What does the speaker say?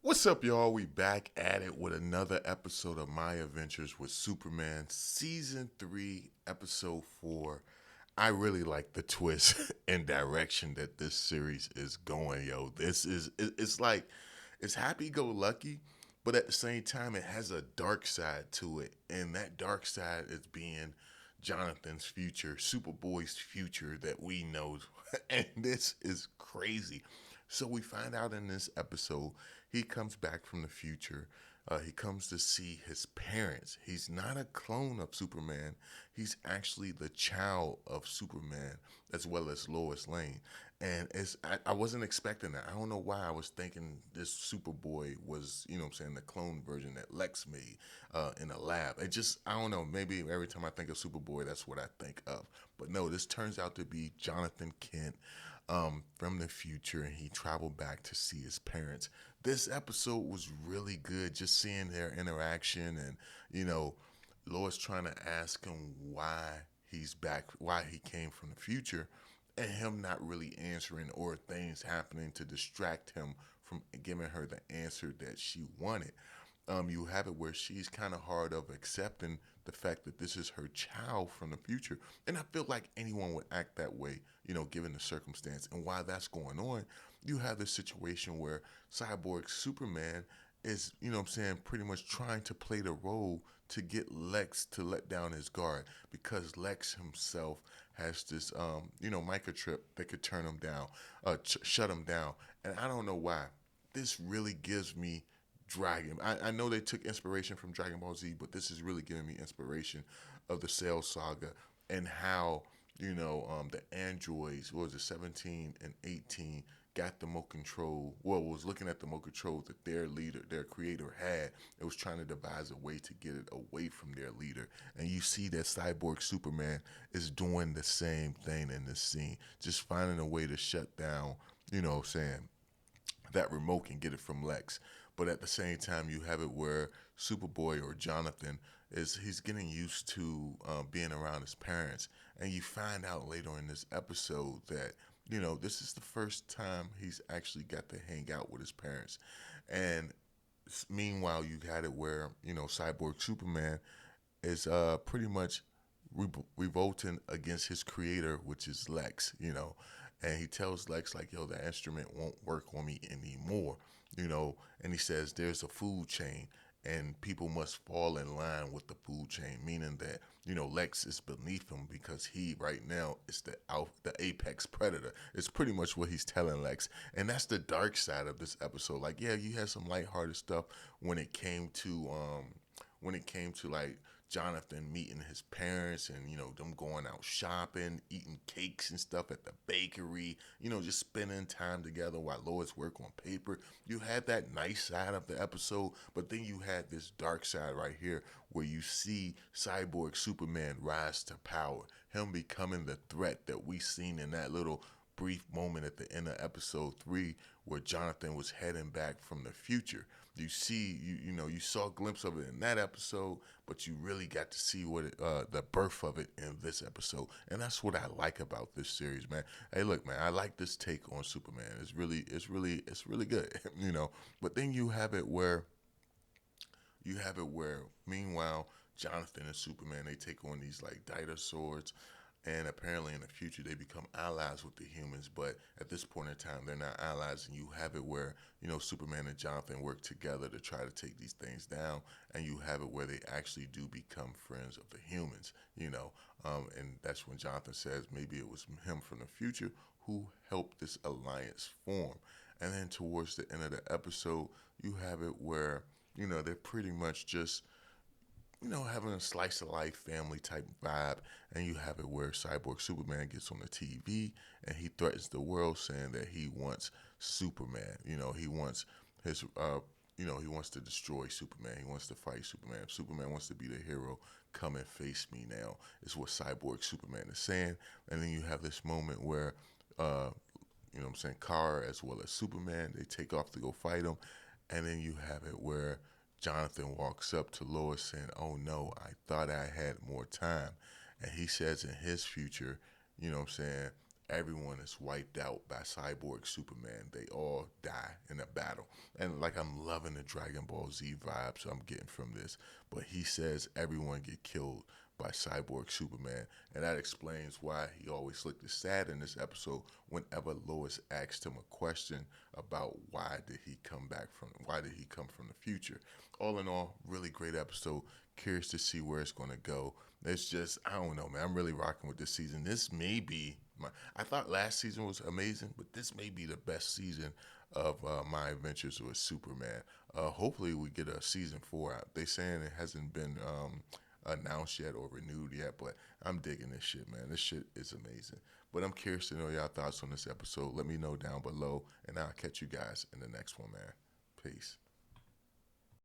What's up, y'all? We back at it with another episode of My Adventures with Superman, Season 3, Episode 4. I really like the twist and direction that this series is going, yo. It's like, it's happy-go-lucky, but at the same time, it has a dark side to it. And that dark side is being Jonathan's future, Superboy's future that we know. And this is crazy. So we find out in this episode, he comes back from the future. He comes to see his parents. He's not a clone of Superman. He's actually the child of Superman as well as Lois Lane. And I wasn't expecting that. I don't know why I was thinking this Superboy was, the clone version that Lex made in a lab. I don't know, maybe every time I think of Superboy, that's what I think of. But no, this turns out to be Jonathan Kent from the future, and he traveled back to see his parents. This episode was really good, just seeing their interaction, and Lois trying to ask him why he's back, why he came from the future, and him not really answering, or things happening to distract him from giving her the answer that she wanted. You have it where she's kind of hard of accepting the fact that this is her child from the future. And I feel like anyone would act that way, given the circumstance. And while that's going on, you have this situation where Cyborg Superman is, pretty much trying to play the role to get Lex to let down his guard because Lex himself has this, microchip that could turn him down, shut him down. And I don't know why. This really gives me I know they took inspiration from Dragon Ball Z, but this is really giving me inspiration of the Cell Saga and how the androids, what was it, 17 and 18, got the remote control. Well, was looking at the remote control that their leader, their creator had. It was trying to devise a way to get it away from their leader. And you see that Cyborg Superman is doing the same thing in this scene, just finding a way to shut down. That remote and get it from Lex. But at the same time, you have it where Superboy or Jonathan he's getting used to being around his parents, and you find out later in this episode that this is the first time he's actually got to hang out with his parents, and meanwhile you had it where Cyborg Superman is pretty much revolting against his creator, which is Lex, and he tells Lex like, "Yo, the instrument won't work on me anymore," and he says there's a food chain. And people must fall in line with the food chain, meaning that Lex is beneath him because he right now is the apex predator. It's pretty much what he's telling Lex, and that's the dark side of this episode. Like, yeah, you had some lighthearted stuff when it came to like Jonathan meeting his parents and them going out shopping, eating cakes and stuff at the bakery, just spending time together while Lois work on paper. You had that nice side of the episode, but then you had this dark side right here where you see Cyborg Superman rise to power, him becoming the threat that we seen in that little brief moment at the end of episode 3 where Jonathan was heading back from the future. You saw a glimpse of it in that episode, but you really got to see the birth of it in this episode, and that's what I like about this series, man. Hey, look, man, I like this take on Superman. It's really good, But then you have it where meanwhile Jonathan and Superman, they take on these like dinosaurs, and apparently in the future they become allies with the humans, but at this point in time they're not allies, and you have it where Superman and Jonathan work together to try to take these things down, and you have it where they actually do become friends of the humans, and that's when Jonathan says maybe it was him from the future who helped this alliance form. And then towards the end of the episode, you have it where they're pretty much just having a slice of life family type vibe. And you have it where Cyborg Superman gets on the TV and he threatens the world saying that he wants Superman. He wants his, he wants to destroy Superman. He wants to fight Superman. If Superman wants to be the hero, come and face me now, is what Cyborg Superman is saying. And then you have this moment where, Kara as well as Superman, they take off to go fight him. And then you have it where Jonathan walks up to Lois saying, "Oh no, I thought I had more time." And he says in his future, you know what I'm saying, everyone is wiped out by Cyborg Superman. They all die in a battle. And like I'm loving the Dragon Ball Z vibes I'm getting from this. But he says everyone get killed by Cyborg Superman. And that explains why he always looked sad in this episode whenever Lois asked him a question about why did he come from the future. All in all, really great episode. Curious to see where it's gonna go. It's just, I don't know, man. I'm really rocking with this season. This may be I thought last season was amazing, but this may be the best season of my adventures with Superman. Hopefully we get a season 4 out. They saying it hasn't been announced yet or renewed yet, but I'm digging this shit, man. This shit is amazing. But I'm curious to know y'all thoughts on this episode. Let me know down below, and I'll catch you guys in the next one, man. Peace.